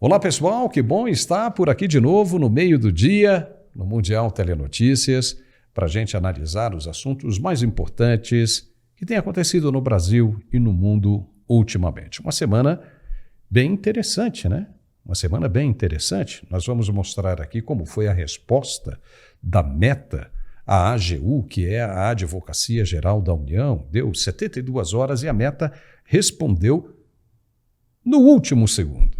Olá pessoal, que bom estar por aqui de novo no meio do dia, no Mundial Telenotícias, para a gente analisar os assuntos mais importantes que têm acontecido no Brasil e no mundo ultimamente. Uma semana bem interessante, né? Uma semana bem interessante. Nós vamos mostrar aqui como foi a resposta da Meta à AGU, que é a Advocacia Geral da União. Deu 72 horas e a Meta respondeu no último segundo.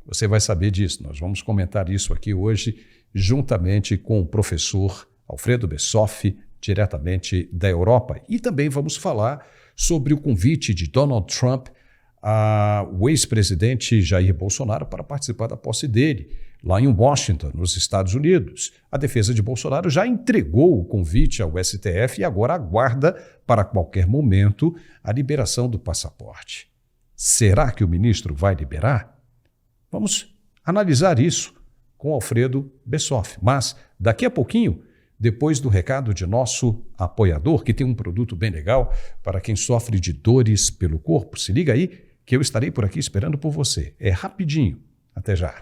Você vai saber disso. Nós vamos comentar isso aqui hoje, juntamente com o professor Alfredo Bessoff, diretamente da Europa. E também vamos falar sobre o convite de Donald Trump ao ex-presidente Jair Bolsonaro para participar da posse dele, lá em Washington, nos Estados Unidos. A defesa de Bolsonaro já entregou o convite ao STF e agora aguarda, para qualquer momento, a liberação do passaporte. Será que o ministro vai liberar? Vamos analisar isso com Alfredo Bessoff. Mas, daqui a pouquinho, depois do recado de nosso apoiador, que tem um produto bem legal para quem sofre de dores pelo corpo, se liga aí que eu estarei por aqui esperando por você. É rapidinho. Até já.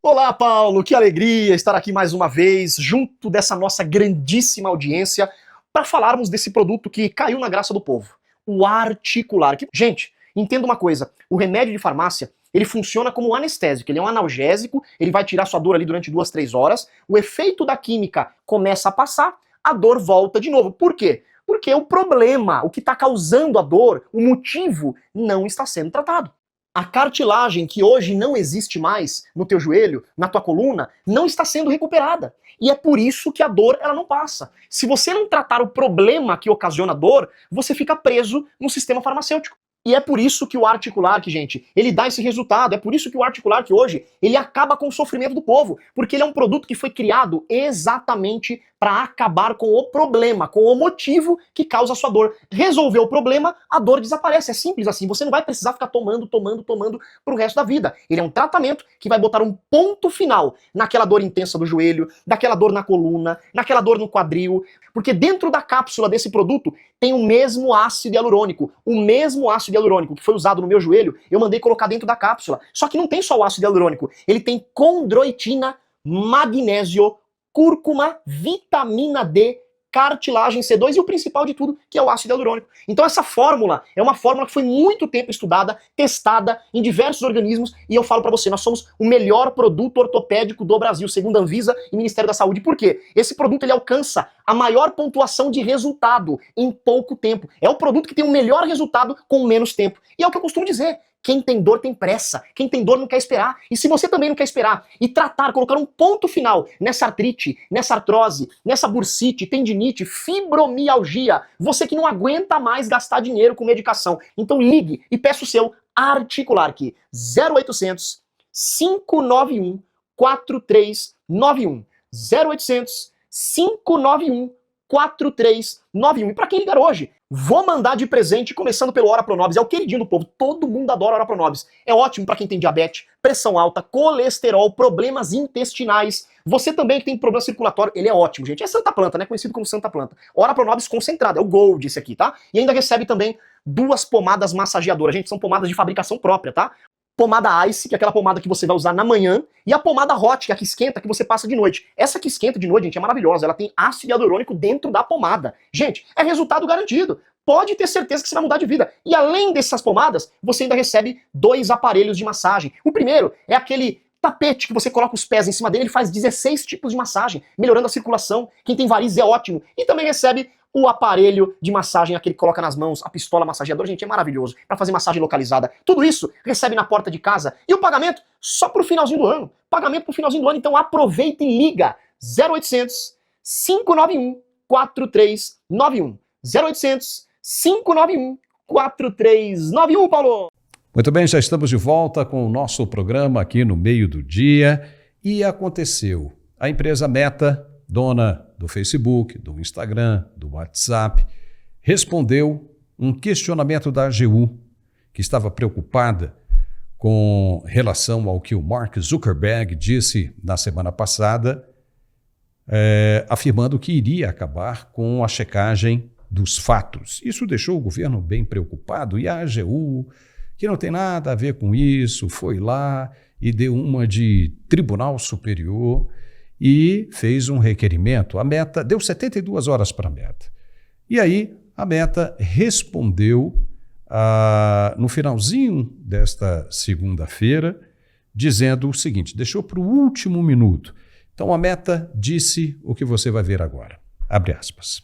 Olá, Paulo. Que alegria estar aqui mais uma vez, junto dessa nossa grandíssima audiência, para falarmos desse produto que caiu na graça do povo, o Articular. Gente, entenda uma coisa, o remédio de farmácia, ele funciona como um anestésico, ele é um analgésico, ele vai tirar sua dor ali durante 2, 3 horas, o efeito da química começa a passar, a dor volta de novo. Por quê? Porque o problema, o que está causando a dor, o motivo, não está sendo tratado. A cartilagem que hoje não existe mais no teu joelho, na tua coluna, não está sendo recuperada. E é por isso que a dor ela não passa. Se você não tratar o problema que ocasiona a dor, você fica preso no sistema farmacêutico. E é por isso que o Articular, gente, ele dá esse resultado. É por isso que o Articular, hoje, ele acaba com o sofrimento do povo. Porque ele é um produto que foi criado exatamente para acabar com o problema, com o motivo que causa a sua dor. Resolver o problema, a dor desaparece. É simples assim. Você não vai precisar ficar tomando pro resto da vida. Ele é um tratamento que vai botar um ponto final naquela dor intensa do joelho, naquela dor na coluna, naquela dor no quadril. Porque dentro da cápsula desse produto tem o mesmo ácido hialurônico. O mesmo ácido hialurônico que foi usado no meu joelho, eu mandei colocar dentro da cápsula. Só que não tem só o ácido hialurônico. Ele tem condroitina, magnésio, cúrcuma, vitamina D, cartilagem C2 e o principal de tudo, que é o ácido hialurônico. Então essa fórmula é uma fórmula que foi muito tempo estudada, testada em diversos organismos, e eu falo pra você, nós somos o melhor produto ortopédico do Brasil, segundo a Anvisa e Ministério da Saúde. Por quê? Esse produto ele alcança a maior pontuação de resultado em pouco tempo. É o produto que tem o melhor resultado com menos tempo. E é o que eu costumo dizer. Quem tem dor tem pressa, quem tem dor não quer esperar. E se você também não quer esperar e tratar, colocar um ponto final nessa artrite, nessa artrose, nessa bursite, tendinite, fibromialgia, você que não aguenta mais gastar dinheiro com medicação, então ligue e peça o seu Articular aqui, 0800 591 4391, 0800 591 4391. E para quem ligar hoje, vou mandar de presente, começando pelo Ora Pronobis, é o queridinho do povo, todo mundo adora Ora Pronobis. É ótimo para quem tem diabetes, pressão alta, colesterol, problemas intestinais. Você também que tem problema circulatório, ele é ótimo, gente. É Santa Planta, né? Conhecido como Santa Planta. Ora Pronobis concentrado, é o Gold esse aqui, tá? E ainda recebe também 2 pomadas massageadoras. Gente, são pomadas de fabricação própria, tá? Pomada Ice, que é aquela pomada que você vai usar na manhã, e a pomada Hot, que é a que esquenta, que você passa de noite. Essa que esquenta de noite, gente, é maravilhosa. Ela tem ácido hialurônico dentro da pomada. Gente, é resultado garantido. Pode ter certeza que você vai mudar de vida. E além dessas pomadas, você ainda recebe 2 aparelhos de massagem. O primeiro é aquele tapete que você coloca os pés em cima dele, ele faz 16 tipos de massagem, melhorando a circulação. Quem tem varizes é ótimo. E também recebe o aparelho de massagem, aquele que coloca nas mãos, a pistola massageadora, gente, é maravilhoso, para fazer massagem localizada. Tudo isso recebe na porta de casa. E o pagamento só pro finalzinho do ano. Pagamento pro finalzinho do ano, então aproveita e liga. 0800 591 4391. 0800 591 4391, Paulo! Muito bem, já estamos de volta com o nosso programa aqui no meio do dia. E aconteceu. A empresa Meta, dona do Facebook, do Instagram, do WhatsApp, respondeu um questionamento da AGU, que estava preocupada com relação ao que o Mark Zuckerberg disse na semana passada, afirmando que iria acabar com a checagem dos fatos. Isso deixou o governo bem preocupado e a AGU, que não tem nada a ver com isso, foi lá e deu uma de Tribunal Superior e fez um requerimento. A Meta deu 72 horas para a Meta. E aí a Meta respondeu no finalzinho desta segunda-feira, dizendo o seguinte, deixou para o último minuto. Então a Meta disse o que você vai ver agora. Abre aspas.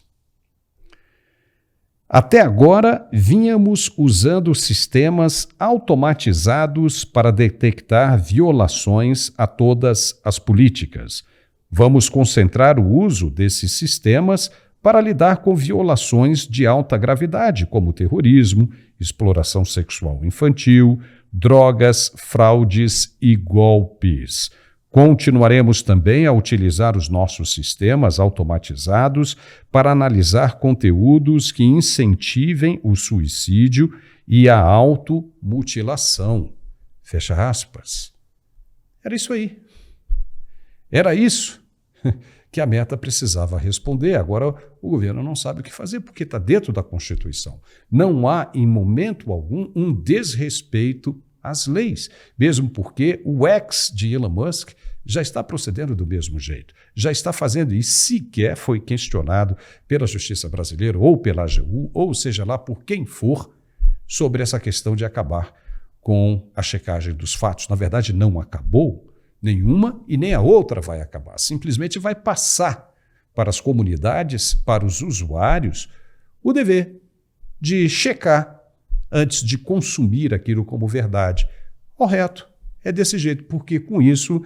Até agora, vínhamos usando sistemas automatizados para detectar violações a todas as políticas. Vamos concentrar o uso desses sistemas para lidar com violações de alta gravidade, como terrorismo, exploração sexual infantil, drogas, fraudes e golpes. Continuaremos também a utilizar os nossos sistemas automatizados para analisar conteúdos que incentivem o suicídio e a automutilação. Fecha aspas. Era isso aí. Era isso que a Meta precisava responder. Agora o governo não sabe o que fazer porque está dentro da Constituição. Não há, em momento algum, um desrespeito às leis, mesmo porque o ex de Elon Musk já está procedendo do mesmo jeito, já está fazendo e sequer foi questionado pela Justiça Brasileira ou pela AGU, ou seja lá por quem for, sobre essa questão de acabar com a checagem dos fatos. Na verdade, não acabou nenhuma e nem a outra vai acabar, simplesmente vai passar para as comunidades, para os usuários, o dever de checar antes de consumir aquilo como verdade. Correto, é desse jeito, porque com isso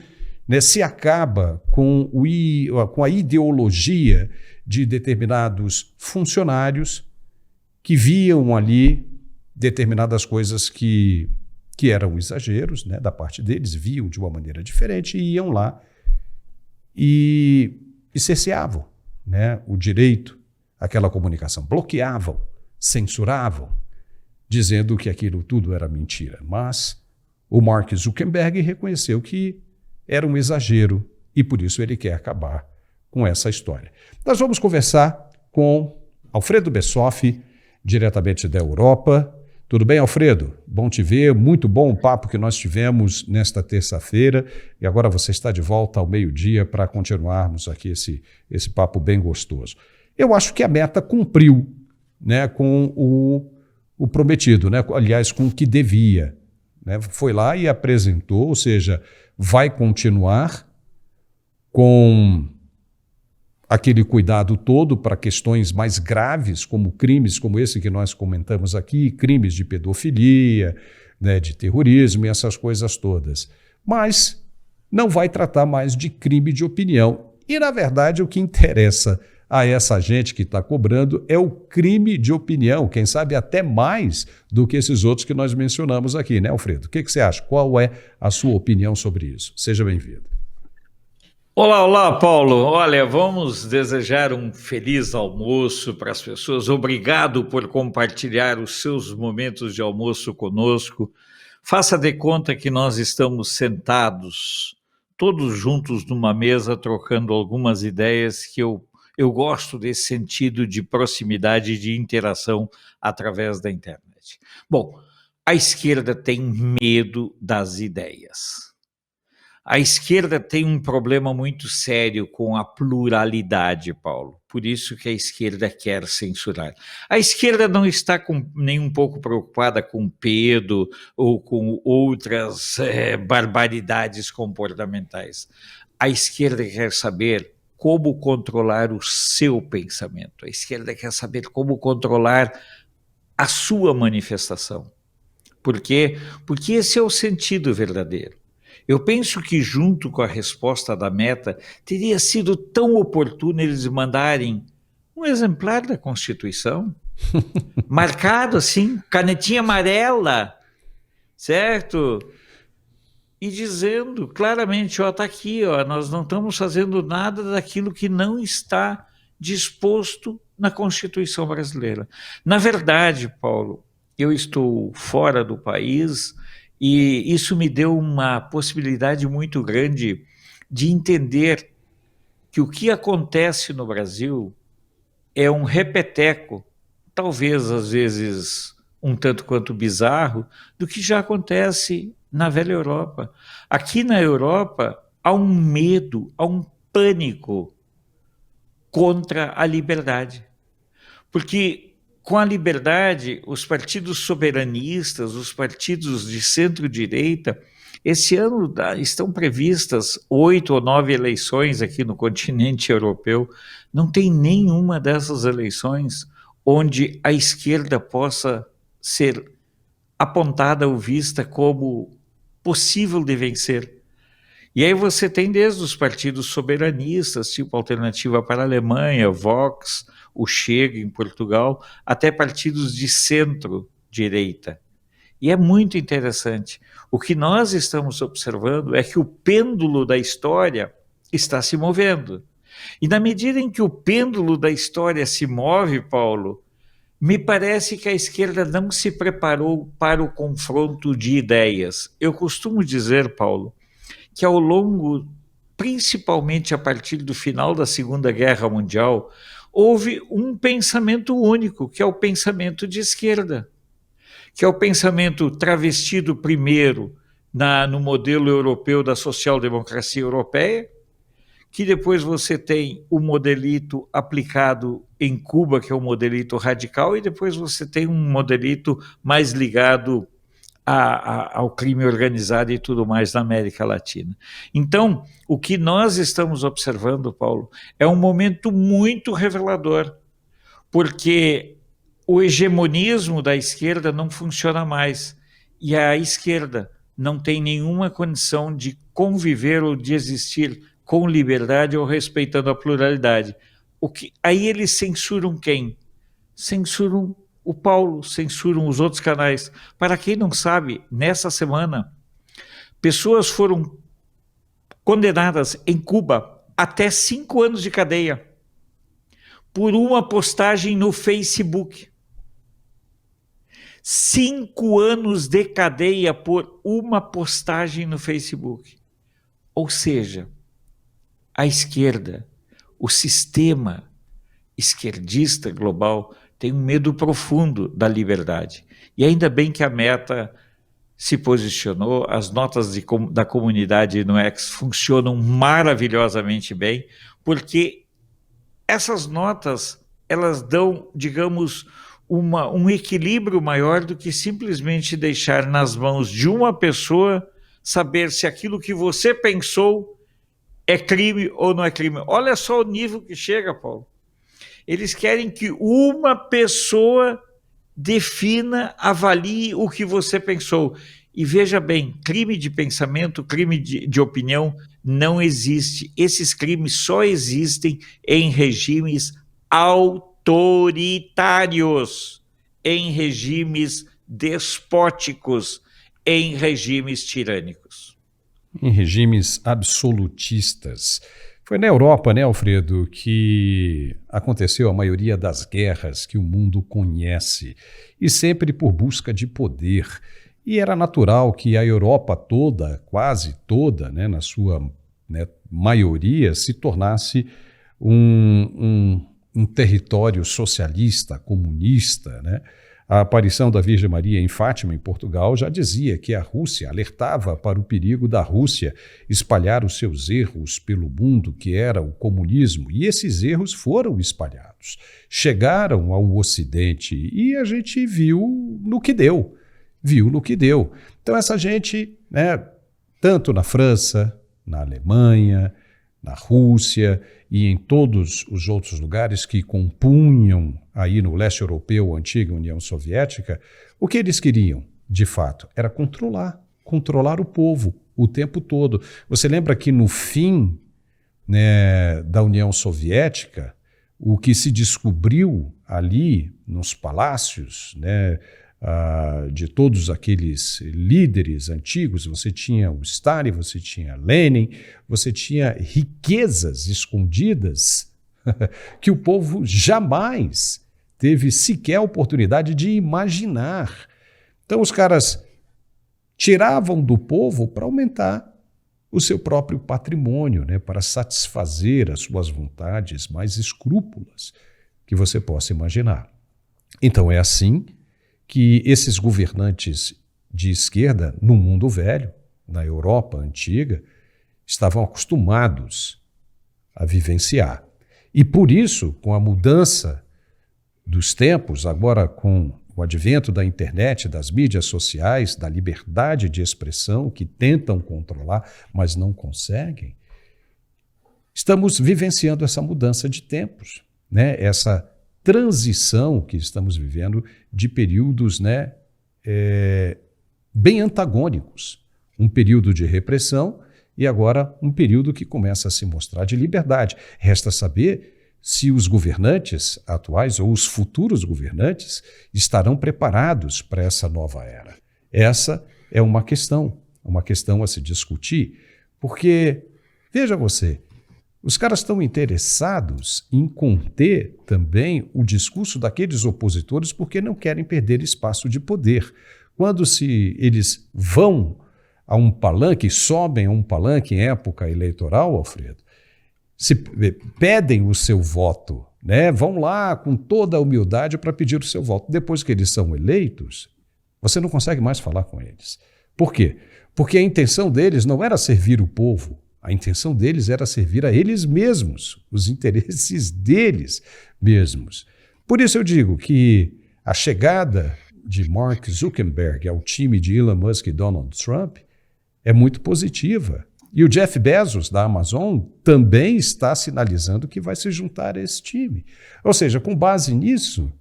se acaba com a ideologia de determinados funcionários que viam ali determinadas coisas que eram exageros, da parte deles, viam de uma maneira diferente e iam lá e cerceavam o direito àquela comunicação, bloqueavam, censuravam, dizendo que aquilo tudo era mentira. Mas o Mark Zuckerberg reconheceu que era um exagero e por isso ele quer acabar com essa história. Nós vamos conversar com Alfredo Bessoff, diretamente da Europa. Tudo bem, Alfredo? Bom te ver, muito bom o papo que nós tivemos nesta terça-feira e agora você está de volta ao meio-dia para continuarmos aqui esse papo bem gostoso. Eu acho que a Meta cumpriu com o prometido, aliás, com o que devia. Foi lá e apresentou, ou seja, vai continuar com aquele cuidado todo para questões mais graves, como crimes como esse que nós comentamos aqui, crimes de pedofilia, de terrorismo e essas coisas todas. Mas não vai tratar mais de crime de opinião. E, na verdade, o que interessa a essa gente que está cobrando é o crime de opinião, quem sabe até mais do que esses outros que nós mencionamos aqui, né, Alfredo? O que você acha? Qual é a sua opinião sobre isso? Seja bem-vindo. Olá, Paulo. Olha, vamos desejar um feliz almoço para as pessoas. Obrigado por compartilhar os seus momentos de almoço conosco. Faça de conta que nós estamos sentados, todos juntos numa mesa, trocando algumas ideias que eu gosto desse sentido de proximidade e de interação através da internet. Bom, a esquerda tem medo das ideias. A esquerda tem um problema muito sério com a pluralidade, Paulo. Por isso que a esquerda quer censurar. A esquerda não está nem um pouco preocupada com pedo ou com outras barbaridades comportamentais. A esquerda quer saber como controlar o seu pensamento. A esquerda quer saber como controlar a sua manifestação. Por quê? Porque esse é o sentido verdadeiro. Eu penso que junto com a resposta da Meta, teria sido tão oportuno eles mandarem um exemplar da Constituição, marcado assim, canetinha amarela, certo? E dizendo claramente, tá aqui, nós não estamos fazendo nada daquilo que não está disposto na Constituição brasileira. Na verdade, Paulo, eu estou fora do país e isso me deu uma possibilidade muito grande de entender que o que acontece no Brasil é um repeteco, talvez às vezes um tanto quanto bizarro do que já acontece na velha Europa. Aqui na Europa há um medo, há um pânico contra a liberdade. Porque com a liberdade, os partidos soberanistas, os partidos de centro-direita, esse ano estão previstas 8 ou 9 eleições aqui no continente europeu. Não tem nenhuma dessas eleições onde a esquerda possa ser apontada ou vista como possível de vencer. E aí você tem desde os partidos soberanistas, tipo Alternativa para a Alemanha, Vox, o Chega em Portugal, até partidos de centro-direita. E é muito interessante. O que nós estamos observando é que o pêndulo da história está se movendo. E na medida em que o pêndulo da história se move, Paulo, me parece que a esquerda não se preparou para o confronto de ideias. Eu costumo dizer, Paulo, que ao longo, principalmente a partir do final da Segunda Guerra Mundial, houve um pensamento único, que é o pensamento de esquerda, que é o pensamento travestido primeiro no modelo europeu da social-democracia europeia, que depois você tem o modelito aplicado em Cuba, que é o modelito radical, e depois você tem um modelito mais ligado ao crime organizado e tudo mais na América Latina. Então, o que nós estamos observando, Paulo, é um momento muito revelador, porque o hegemonismo da esquerda não funciona mais, e a esquerda não tem nenhuma condição de conviver ou de existir com liberdade ou respeitando a pluralidade. Aí eles censuram quem? Censuram o Paulo, censuram os outros canais. Para quem não sabe, nessa semana, pessoas foram condenadas em Cuba até 5 anos de cadeia por uma postagem no Facebook. 5 anos de cadeia por uma postagem no Facebook. Ou seja, a esquerda, o sistema esquerdista global tem um medo profundo da liberdade. E ainda bem que a Meta se posicionou, as notas da comunidade no X funcionam maravilhosamente bem, porque essas notas, elas dão, digamos, um equilíbrio maior do que simplesmente deixar nas mãos de uma pessoa saber se aquilo que você pensou é crime ou não é crime. Olha só o nível que chega, Paulo. Eles querem que uma pessoa defina, avalie o que você pensou. E veja bem, crime de pensamento, crime de opinião não existe. Esses crimes só existem em regimes autoritários, em regimes despóticos, em regimes tirânicos. Em regimes absolutistas. Foi na Europa, né, Alfredo, que aconteceu a maioria das guerras que o mundo conhece, e sempre por busca de poder. E era natural que a Europa toda, quase toda, né, na sua maioria, se tornasse um território socialista, comunista, né? A aparição da Virgem Maria em Fátima, em Portugal, já dizia que a Rússia alertava para o perigo da Rússia espalhar os seus erros pelo mundo, que era o comunismo, e esses erros foram espalhados, chegaram ao Ocidente e a gente viu no que deu, Então essa gente, né, tanto na França, na Alemanha, na Rússia e em todos os outros lugares que compunham aí no leste europeu, a antiga União Soviética, o que eles queriam, de fato, era controlar o povo o tempo todo. Você lembra que no fim, né, da União Soviética, o que se descobriu ali nos palácios, né, de todos aqueles líderes antigos, você tinha o Stalin, você tinha Lenin, você tinha riquezas escondidas que o povo jamais teve sequer a oportunidade de imaginar. Então os caras tiravam do povo para aumentar o seu próprio patrimônio, né, para satisfazer as suas vontades mais escrúpulas que você possa imaginar. Então é assim que esses governantes de esquerda, no mundo velho, na Europa antiga, estavam acostumados a vivenciar. E por isso, com a mudança dos tempos, agora com o advento da internet, das mídias sociais, da liberdade de expressão que tentam controlar, mas não conseguem, estamos vivenciando essa mudança de tempos, né? Essa transição que estamos vivendo de períodos, né, bem antagônicos. Um período de repressão e agora um período que começa a se mostrar de liberdade. Resta saber se os governantes atuais ou os futuros governantes estarão preparados para essa nova era. Essa é uma questão a se discutir, porque, veja você, os caras estão interessados em conter também o discurso daqueles opositores porque não querem perder espaço de poder. Quando se eles vão a um palanque, sobem a um palanque em época eleitoral, Alfredo, se pedem o seu voto, né? Vão lá com toda a humildade para pedir o seu voto. Depois que eles são eleitos, você não consegue mais falar com eles. Por quê? Porque a intenção deles não era servir o povo, a intenção deles era servir a eles mesmos, os interesses deles mesmos. Por isso eu digo que a chegada de Mark Zuckerberg ao time de Elon Musk e Donald Trump é muito positiva. E o Jeff Bezos, da Amazon, também está sinalizando que vai se juntar a esse time. Ou seja, com base nisso,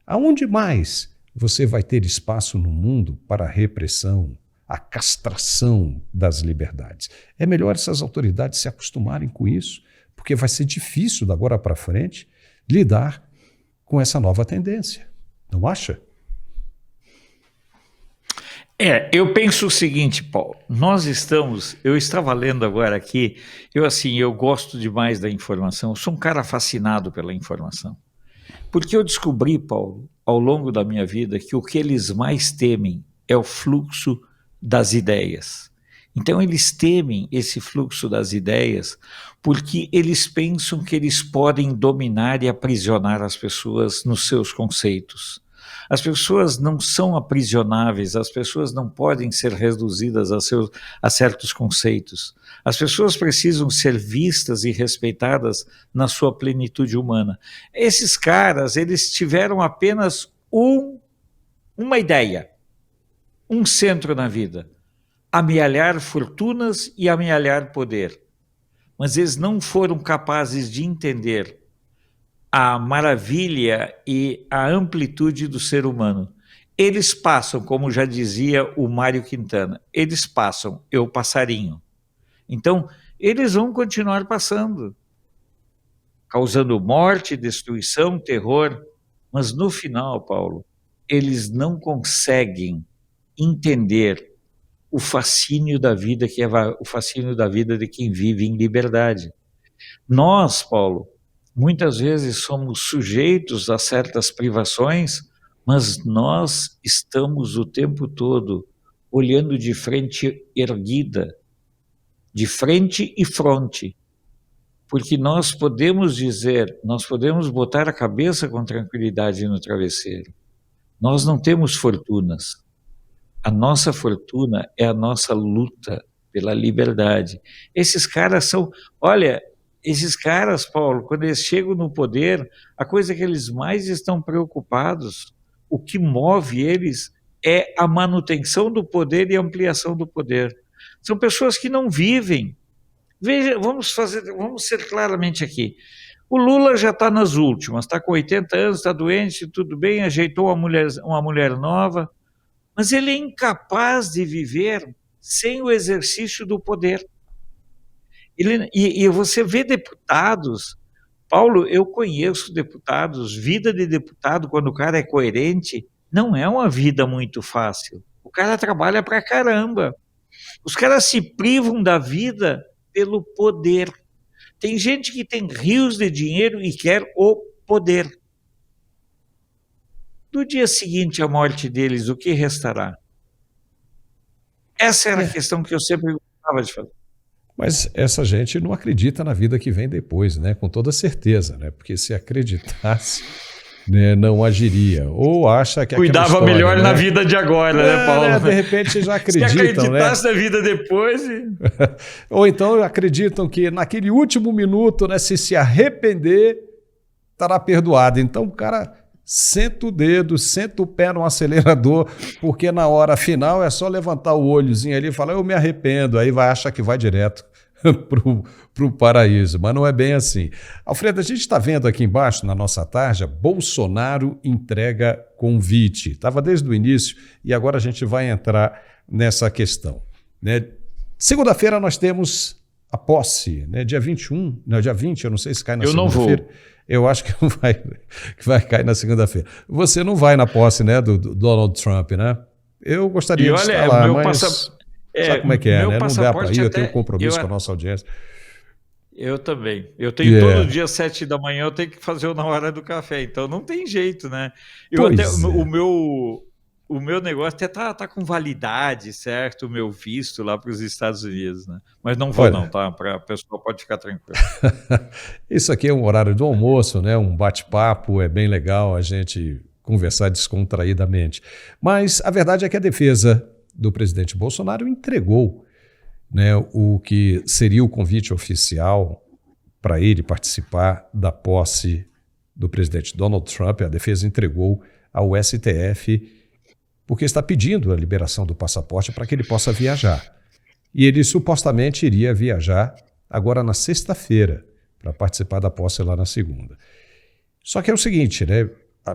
aonde mais você vai ter espaço no mundo para a repressão, a castração das liberdades? É melhor essas autoridades se acostumarem com isso, porque vai ser difícil, da agora para frente, lidar com essa nova tendência. Não acha? Eu penso o seguinte, Paulo, eu estava lendo agora aqui, eu gosto demais da informação, eu sou um cara fascinado pela informação, porque eu descobri, Paulo, ao longo da minha vida, que o que eles mais temem é o fluxo das ideias. Então eles temem esse fluxo das ideias porque eles pensam que eles podem dominar e aprisionar as pessoas nos seus conceitos. As pessoas não são aprisionáveis, as pessoas não podem ser reduzidas a certos conceitos. As pessoas precisam ser vistas e respeitadas na sua plenitude humana. Esses caras, eles tiveram apenas uma ideia, um centro na vida: amealhar fortunas e amealhar poder. Mas eles não foram capazes de entender a maravilha e a amplitude do ser humano. Eles passam, como já dizia o Mário Quintana, eles passam, eu passarinho. Então, eles vão continuar passando, causando morte, destruição, terror, mas no final, Paulo, eles não conseguem entender o fascínio da vida, que é o fascínio da vida de quem vive em liberdade. Nós, Paulo, muitas vezes somos sujeitos a certas privações, mas nós estamos o tempo todo olhando de frente erguida, de frente e fronte, porque nós podemos botar a cabeça com tranquilidade no travesseiro. Nós não temos fortunas. A nossa fortuna é a nossa luta pela liberdade. Esses caras, Paulo, quando eles chegam no poder, a coisa que eles mais estão preocupados, o que move eles é a manutenção do poder e a ampliação do poder. São pessoas que não vivem. Veja, vamos ser claramente aqui. O Lula já está nas últimas, está com 80 anos, está doente, tudo bem, ajeitou uma mulher nova, mas ele é incapaz de viver sem o exercício do poder. E você vê deputados, Paulo, eu conheço deputados, vida de deputado, quando o cara é coerente, não é uma vida muito fácil. O cara trabalha pra caramba. Os caras se privam da vida pelo poder. Tem gente que tem rios de dinheiro e quer o poder. No dia seguinte à morte deles, o que restará? Essa era a questão que eu sempre gostava de fazer. Mas essa gente não acredita na vida que vem depois, né? Com toda certeza, né? Porque se acreditasse, né, não agiria. Ou acha que aquela Cuidava história, melhor né? na vida de agora, né, Paulo? Né, de repente já Se acreditam, né? acreditasse na vida depois... Ou então acreditam que naquele último minuto, né, se arrepender, estará perdoado. Então o cara senta o dedo, senta o pé no acelerador, porque na hora final é só levantar o olhozinho ali e falar, eu me arrependo, aí vai achar que vai direto para o paraíso, mas não é bem assim. Alfredo, a gente está vendo aqui embaixo na nossa tarja, Bolsonaro entrega convite. Estava desde o início e agora a gente vai entrar nessa questão, né? Segunda-feira nós temos a posse, né? Dia 21, não, dia 20, eu não sei se cai na segunda-feira. Eu não vou. Eu acho que vai cair na segunda-feira. Você não vai na posse, né, do Donald Trump, né? Eu gostaria de estar lá, mas sabe como é que é, né? Não dá para ir, eu tenho um compromisso com a nossa audiência. Eu também. Eu tenho todo dia 7 da manhã, eu tenho que fazer na hora do café, então não tem jeito, né? O meu negócio até tá com validade, certo? O meu visto lá para os Estados Unidos, né? Mas não vou não, tá? A pessoa pode ficar tranquila. Isso aqui é um horário do almoço, né? Um bate-papo, é bem legal a gente conversar descontraídamente. Mas a verdade é que a defesa do presidente Bolsonaro entregou, né, o que seria o convite oficial para ele participar da posse do presidente Donald Trump. A defesa entregou ao STF porque está pedindo a liberação do passaporte para que ele possa viajar. E ele supostamente iria viajar agora na sexta-feira para participar da posse lá na segunda. Só que é o seguinte, né,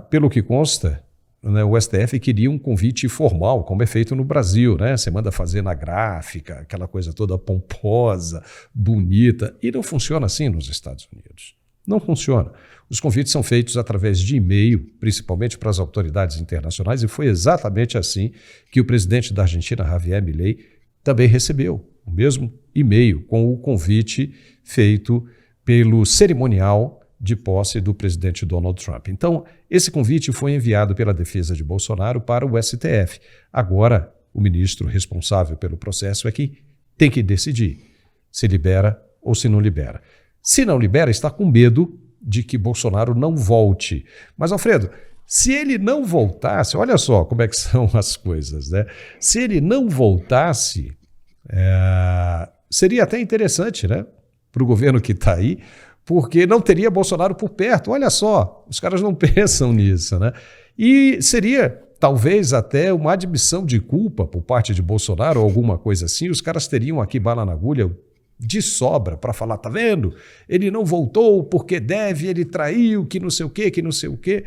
pelo que consta, né, o STF queria um convite formal, como é feito no Brasil, né? Você manda fazer na gráfica, aquela coisa toda pomposa, bonita, e não funciona assim nos Estados Unidos. Não funciona. Os convites são feitos através de e-mail, principalmente para as autoridades internacionais, e foi exatamente assim que o presidente da Argentina, Javier Milei, também recebeu o mesmo e-mail com o convite feito pelo cerimonial de posse do presidente Donald Trump. Então, esse convite foi enviado pela defesa de Bolsonaro para o STF. Agora, o ministro responsável pelo processo é que tem que decidir se libera ou se não libera. Se não libera, está com medo de que Bolsonaro não volte. Mas, Alfredo, se ele não voltasse, olha só como é que são as coisas, né? Se ele não voltasse, seria até interessante, né, para o governo que está aí, porque não teria Bolsonaro por perto. Olha só, os caras não pensam nisso, né? E seria talvez até uma admissão de culpa por parte de Bolsonaro ou alguma coisa assim. Os caras teriam aqui bala na agulha de sobra para falar, tá vendo? Ele não voltou porque deve, ele traiu, que não sei o quê, que não sei o quê.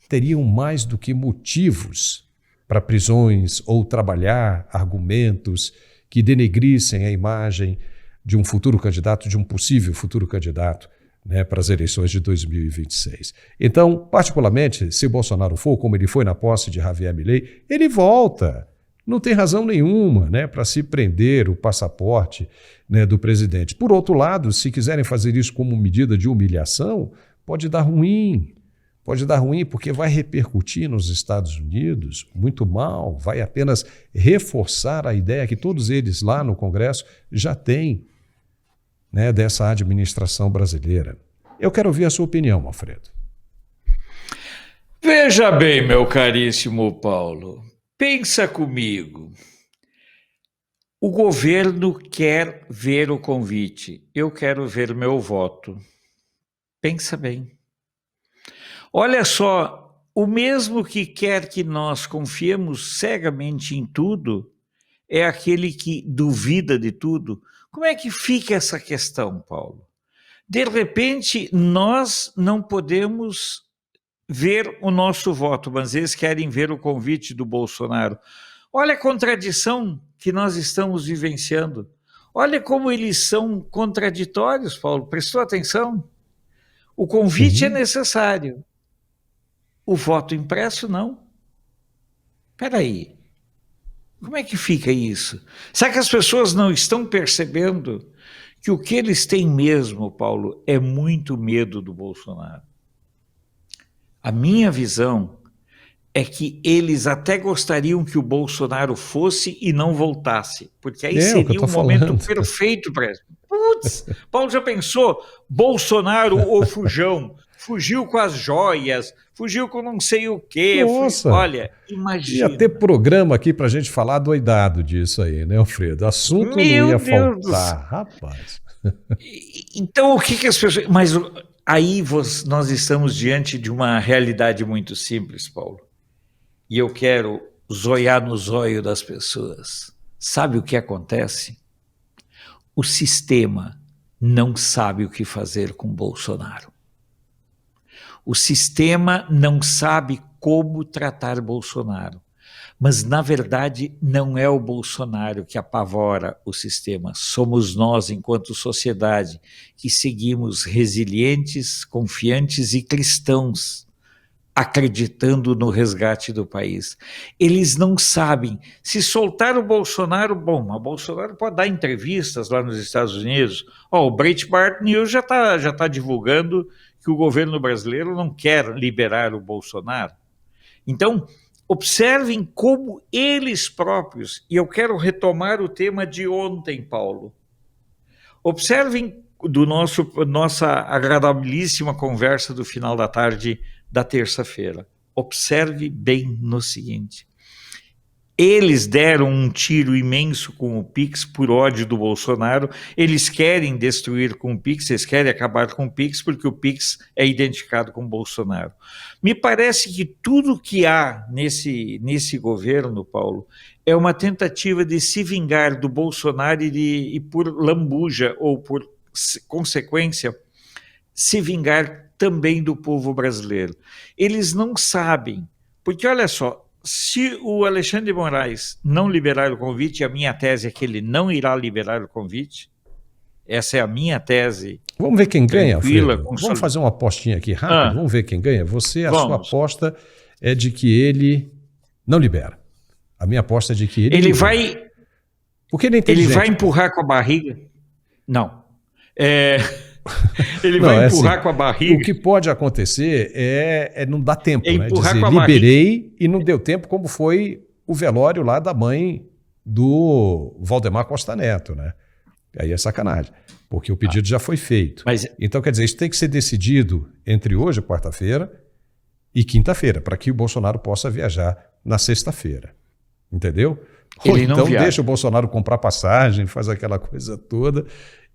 Teriam mais do que motivos para prisões ou trabalhar argumentos que denegrissem a imagem de um futuro candidato, de um possível futuro candidato, né, para as eleições de 2026. Então, particularmente, se Bolsonaro for, como ele foi na posse de Javier Milei, ele volta. Não tem razão nenhuma, né, para se prender o passaporte, né, do presidente. Por outro lado, se quiserem fazer isso como medida de humilhação, pode dar ruim. Pode dar ruim porque vai repercutir nos Estados Unidos muito mal, vai apenas reforçar a ideia que todos eles lá no Congresso já têm, né, dessa administração brasileira. Eu quero ouvir a sua opinião, Alfredo. Veja bem, meu caríssimo Paulo, pensa comigo. O governo quer ver o convite, eu quero ver meu voto. Pensa bem. Olha só, o mesmo que quer que nós confiemos cegamente em tudo é aquele que duvida de tudo. Como é que fica essa questão, Paulo? De repente, nós não podemos ver o nosso voto, mas eles querem ver o convite do Bolsonaro. Olha a contradição que nós estamos vivenciando. Olha como eles são contraditórios, Paulo. Prestou atenção? O convite é necessário. O voto impresso, não. Espera aí. Como é que fica isso? Será que as pessoas não estão percebendo que o que eles têm mesmo, Paulo, é muito medo do Bolsonaro? A minha visão é que eles até gostariam que o Bolsonaro fosse e não voltasse, porque aí seria um momento perfeito para eles. Putz, Paulo já pensou? Bolsonaro ou Fujão? fugiu com as joias, fugiu com não sei o quê. Nossa. Olha, imagina. Ia ter programa aqui pra gente falar doidado disso aí, né, Alfredo? Assunto não ia faltar, rapaz. Então, o que as pessoas... Mas aí nós estamos diante de uma realidade muito simples, Paulo. E eu quero zoiar no zóio das pessoas. Sabe o que acontece? O sistema não sabe o que fazer com Bolsonaro. O sistema não sabe como tratar Bolsonaro. Mas, na verdade, não é o Bolsonaro que apavora o sistema. Somos nós, enquanto sociedade, que seguimos resilientes, confiantes e cristãos, acreditando no resgate do país. Eles não sabem. Se soltar o Bolsonaro, bom, o Bolsonaro pode dar entrevistas lá nos Estados Unidos. O Breitbart News já tá divulgando que o governo brasileiro não quer liberar o Bolsonaro. Então, observem como eles próprios, e eu quero retomar o tema de ontem, Paulo, observem nossa agradabilíssima conversa do final da tarde da terça-feira. Observe bem no seguinte: eles deram um tiro imenso com o Pix por ódio do Bolsonaro, eles querem destruir com o Pix, eles querem acabar com o Pix porque o Pix é identificado com o Bolsonaro. Me parece que tudo que há nesse governo, Paulo, é uma tentativa de se vingar do Bolsonaro e por lambuja ou por consequência, se vingar também do povo brasileiro. Eles não sabem, porque olha só, se o Alexandre de Moraes não liberar o convite, a minha tese é que ele não irá liberar o convite, essa é a minha tese. Vamos ver quem ganha, Alfredo? Vamos fazer uma apostinha aqui rápido, vamos ver quem ganha. Sua aposta é de que ele não libera. A minha aposta é de que ele vai... Porque ele é Ele inteligente. vai empurrar com a barriga? Não. Ele vai empurrar assim, com a barriga. O que pode acontecer é não dar tempo, né? Empurrar Dizer, com a liberei barriga. E não deu tempo, como foi o velório lá da mãe do Valdemar Costa Neto, né? Aí é sacanagem, porque o pedido já foi feito. Então, quer dizer, isso tem que ser decidido entre hoje, quarta-feira, e quinta-feira, para que o Bolsonaro possa viajar na sexta-feira. Entendeu? Ou então deixa o Bolsonaro comprar passagem, faz aquela coisa toda,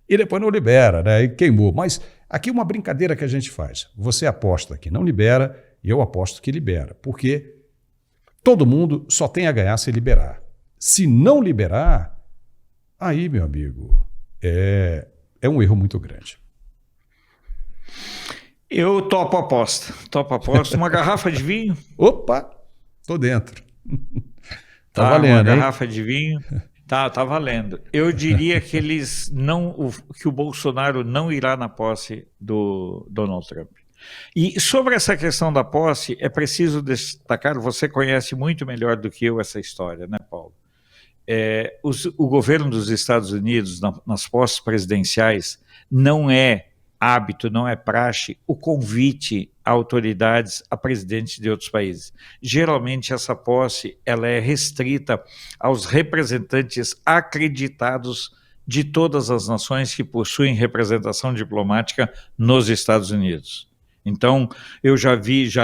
e depois não libera, né? E queimou. Mas aqui uma brincadeira que a gente faz. Você aposta que não libera e eu aposto que libera. Porque todo mundo só tem a ganhar se liberar. Se não liberar, aí, meu amigo, é um erro muito grande. Eu topo a aposta. Uma garrafa de vinho. Opa, tô dentro. Tá valendo, uma hein? garrafa de vinho. Tá valendo. Eu diria que que o Bolsonaro não irá na posse do Donald Trump. E sobre essa questão da posse, é preciso destacar, você conhece muito melhor do que eu essa história, né, Paulo? O governo dos Estados Unidos, nas posses presidenciais, não é hábito, não é praxe, o convite a autoridades, a presidentes de outros países. Geralmente essa posse ela é restrita aos representantes acreditados de todas as nações que possuem representação diplomática nos Estados Unidos. Então, eu já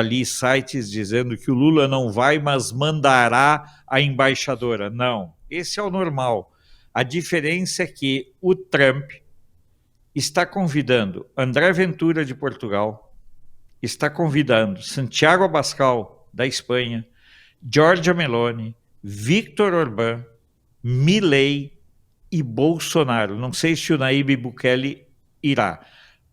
li sites dizendo que o Lula não vai, mas mandará a embaixadora. Não, esse é o normal. A diferença é que o Trump está convidando André Ventura de Portugal, está convidando Santiago Abascal da Espanha, Giorgia Meloni, Victor Orbán, Milei e Bolsonaro. Não sei se o Nayib Bukele irá.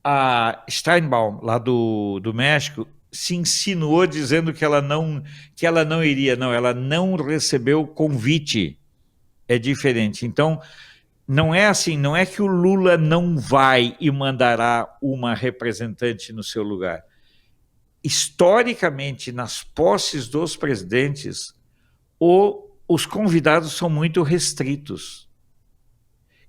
A Steinbaum, lá do México, se insinuou dizendo que ela não iria. Não, ela não recebeu convite. É diferente. Então, não é assim, não é que o Lula não vai e mandará uma representante no seu lugar. Historicamente, nas posses dos presidentes, os convidados são muito restritos.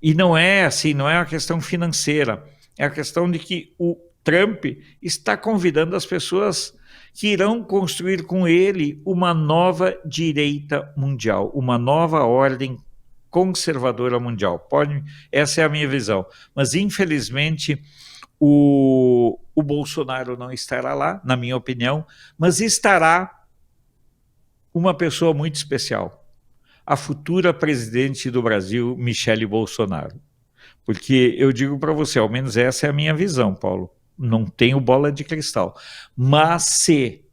E não é assim, não é uma questão financeira, é a questão de que o Trump está convidando as pessoas que irão construir com ele uma nova direita mundial, uma nova ordem conservadora mundial. Essa é a minha visão. Mas, infelizmente, o o Bolsonaro não estará lá, na minha opinião, mas estará uma pessoa muito especial, a futura presidente do Brasil, Michele Bolsonaro. Porque eu digo para você, ao menos essa é a minha visão, Paulo, não tenho bola de cristal, mas se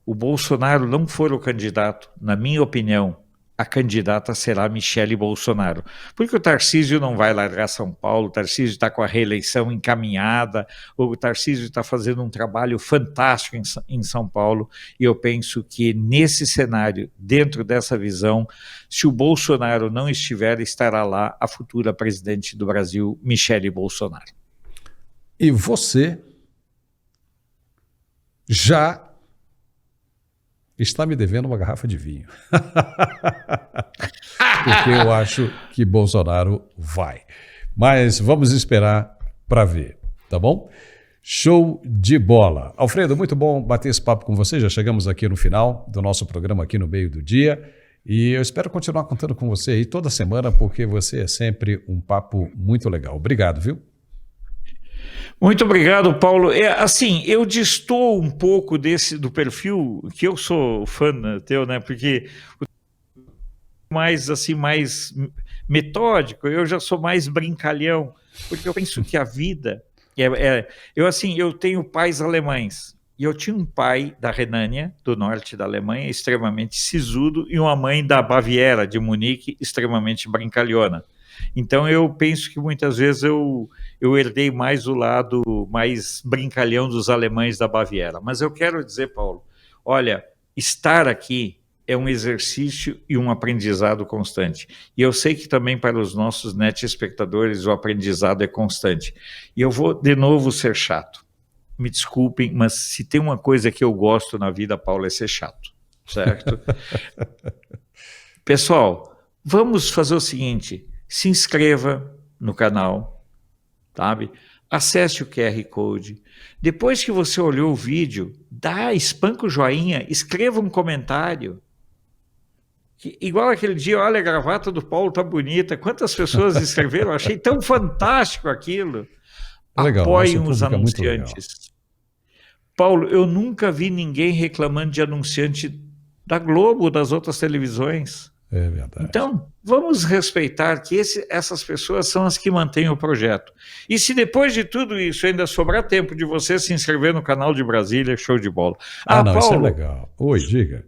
o Bolsonaro não for o candidato, na minha opinião, a candidata será Michele Bolsonaro. Porque o Tarcísio não vai largar São Paulo, o Tarcísio está com a reeleição encaminhada, o Tarcísio está fazendo um trabalho fantástico em São Paulo, e eu penso que nesse cenário, dentro dessa visão, se o Bolsonaro não estiver, estará lá a futura presidente do Brasil, Michele Bolsonaro. E você já está me devendo uma garrafa de vinho. Porque eu acho que Bolsonaro vai. Mas vamos esperar para ver, tá bom? Show de bola. Alfredo, muito bom bater esse papo com você. Já chegamos aqui no final do nosso programa aqui no meio do dia. E eu espero continuar contando com você aí toda semana, porque você é sempre um papo muito legal. Obrigado, viu? Muito obrigado, Paulo. Assim, eu destoo um pouco do perfil que eu sou fã teu, né? Porque mais metódico, eu já sou mais brincalhão, porque eu penso que a vida eu tenho pais alemães. E eu tinha um pai da Renânia, do norte da Alemanha, extremamente sisudo, e uma mãe da Baviera, de Munique, extremamente brincalhona. Então eu penso que muitas vezes eu herdei mais o lado mais brincalhão dos alemães da Baviera. Mas eu quero dizer, Paulo, olha, estar aqui é um exercício e um aprendizado constante. E eu sei que também para os nossos net-espectadores o aprendizado é constante. E eu vou de novo ser chato. Me desculpem, mas se tem uma coisa que eu gosto na vida, Paulo, é ser chato, certo? Pessoal, vamos fazer o seguinte: se inscreva no canal, sabe? Acesse o QR Code. Depois que você olhou o vídeo, espanca o joinha, escreva um comentário. Igual aquele dia, olha, a gravata do Paulo tá bonita. Quantas pessoas escreveram? Achei tão fantástico aquilo. Legal, apoiem os anunciantes. Paulo, eu nunca vi ninguém reclamando de anunciante da Globo ou das outras televisões. É verdade. Então, vamos respeitar que essas pessoas são as que mantêm o projeto. E se depois de tudo isso ainda sobrar tempo de você se inscrever no canal de Brasília, show de bola. Não, Paulo, isso é legal. Oi, diga.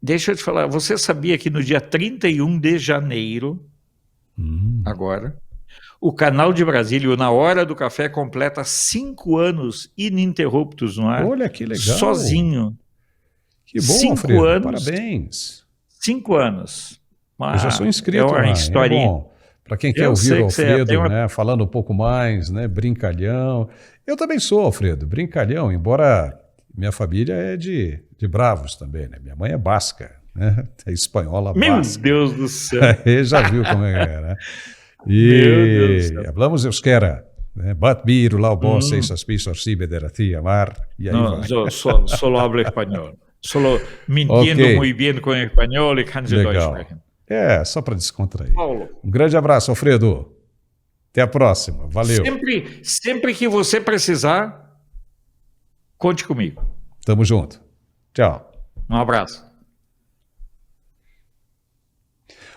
Deixa eu te falar, você sabia que no dia 31 de janeiro, agora, o canal de Brasília, o Na Hora do Café, completa 5 anos ininterruptos no ar. Olha que legal. Sozinho. Que bom, 5 Alfredo. anos. Parabéns. 5 anos. Eu já sou inscrito lá. É bom. Para quem quer ouvir o Alfredo, né, falando um pouco mais, né, brincalhão. Eu também sou, Alfredo, brincalhão, embora minha família é de bravos também, né? Minha mãe é basca, né? É espanhola basca. Meu Deus do céu. Já viu como é, né? E hablamos euskera, né? Batmiro, lá o boss, essas pistas, sibederati, amar, e aí vai. Eu solo hablo espanhol. Solo me entendo muito bem com espanhol e kann Deutsch sprechen. Só para descontrair. Paulo. Um grande abraço, Alfredo. Até a próxima. Valeu. Sempre que você precisar, conte comigo. Tamo junto. Tchau. Um abraço.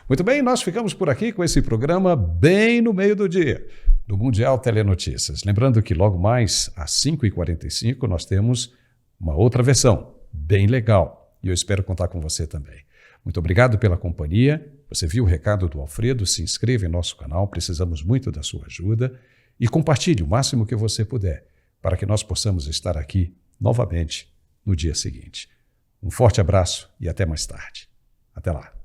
Muito bem, nós ficamos por aqui com esse programa bem no meio do dia, do Mundial Telenotícias. Lembrando que logo mais, às 5h45, nós temos uma outra versão, bem legal. E eu espero contar com você também. Muito obrigado pela companhia. Você viu o recado do Alfredo? Se inscreva em nosso canal, precisamos muito da sua ajuda. E compartilhe o máximo que você puder, para que nós possamos estar aqui novamente no dia seguinte. Um forte abraço e até mais tarde. Até lá.